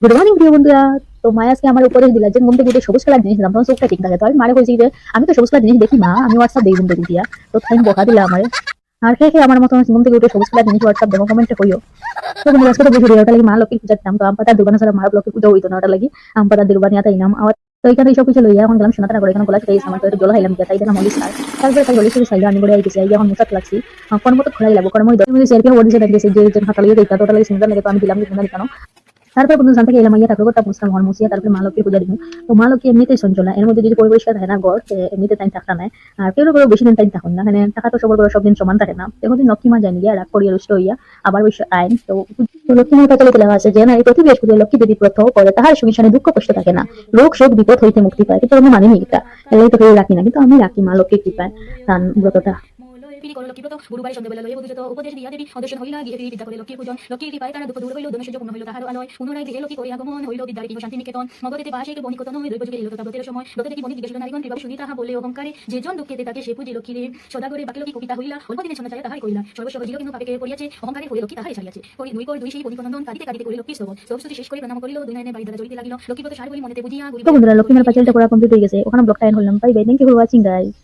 Good morning প্রিয় বন্ধুরা। তো মা আজকে আমার উপদেশ দিলা যে ঘুম থেকে উঠে সবুজ কালার জিনিস দিলাম, তখন চোখটা ঠিক থাকে। তো আমি মারে বলছি যে আমি তো সবুজ কালার জিনিস দেখি মা, আমি হোয়াটসঅ্যাপ দেখি ঘুম থেকে দিয়া। তো তাই বকা দিলা আমারে। আর কে কে আমার মতো ঘুম থেকে উঠে সবুজ কালার জিনিস হোয়াটসঅ্যাপ দেখো, কমেন্টে কইও। তো বন্ধুরা আজকে তো বুঝি ওটা লাগি মা লক্ষ্মী পূজা দিতাম, তো আম পাতার দোকানে ছাড়া মার লক্ষ্মী পূজা হইতো না, ওটা লাগি আম পাতার দোকানে তাই নাম আমার। তো এখানে সব কিছু লইয়া এখন গেলাম সোনাতানা করে, এখানে গোলা খেয়ে আমার তো একটু জল খাইলাম গিয়া, তাই দিলাম হলিস আর তারপরে তাই হলিস চাইলে আমি করে আইতেছি, আইয়া এখন মুসাত লাগছি। কোন মতো খোলাই লাগবো, কারণ মই সেরকে ওর দিছে দেখতেছি যে হাতা লইয়া দিতা, তো ওটা লাগি সুন্দর লাগে, তো আমি দিলাম কিন্তু না কেন। তারপর বন্ধু জানতে গেলাম ইয়া ঠাকুর করতাম মুসলাম হর মুসিয়া, তারপরে মা লক্ষ্মী পূজা দিব। তো মা লক্ষ্মী এমনিতেই চঞ্চলা, এর মধ্যে যদি পরিষ্কার থাকে না ঘর, এমনিতে টাইম থাকতা নাই। আর কেউ কেউ বেশি দিন টাইম থাকুন না, মানে টাকা তো সবার সব দিন সমান থাকে না। এখন লক্ষ্মী মা জানি গিয়া রাগ করিয়া রুষ্ট হইয়া আবার ওই আইন তো। লক্ষ্মী মার কথা লেখা আছে যে না এই পৃথিবী বৃহস্পতি লক্ষ্মী দেবী প্রথ করে, তাহার সংসারে দুঃখ কষ্ট থাকে না, রোগ শোক বিপদ হইতে মুক্তি পায়। কিন্তু আমি মানিনি এটা, এলাই তো কেউ রাখি না, কিন্তু আমি রাখি মা লক্ষ্মী কৃপায় তার ব্রতটা। পিড়ি করো লক্ষ্মীব্রত গুরুবারে সন্ধ্যাবেলা লইয়া বুঝিত উপদেশ দিয়া দেবী অদর্শন হইলা গিয়ে দেবী বিদ্যা করে লক্ষ্মী পূজন লক্ষ্মী কৃপায় তারা দুঃখ দূর হইল, দমে পূর্ণ হইল তাহার আলয়। পুনরায় গৃহে লক্ষ্মী করিয়া আগমন হইল বিদ্যার গৃহ শান্তি নিকেতন। মগধেতে বাসে বণিকতন হইল যুগে এলো তথা ব্রতের সময়। ব্রত দেখি বণিক জিজ্ঞাসা নারীগণ কৃপা শুনি তাহা বলে অহংকারে, যে জন দুঃখেতে তাকে সে পুজি লক্ষ্মী রে সদাগরে বাকি লক্ষ্মী কবিতা হইলা অল্প দিনে ছন্দ চাইয়া তাহাই কইলা সর্বস্ব জিল কিন্তু পাপে করিয়াছে অহংকারে হয়ে লক্ষ্মী তাহাই ছাড়িয়াছে। করি দুই কর দুই সেই বণিকনন্দন কাঁদিতে কাঁদিতে করি লক্ষ্মী স্তবন সবস্তুতি শেষ করে প্রণাম করিল, দুই নয়নে বাড়ি দ্বারা জ্বলিতে লাগিল। লক্ষ্মীব্রত সার বলি মনেতে বুঝিয়া তো বন্ধুরা লক্ষ্মী মেলা পাঁচালটা করা কমপ্লিট হয়ে গেছে, ওখানে ব্লগটা এন্ড হলাম। Bye bye, thank you for watching guys.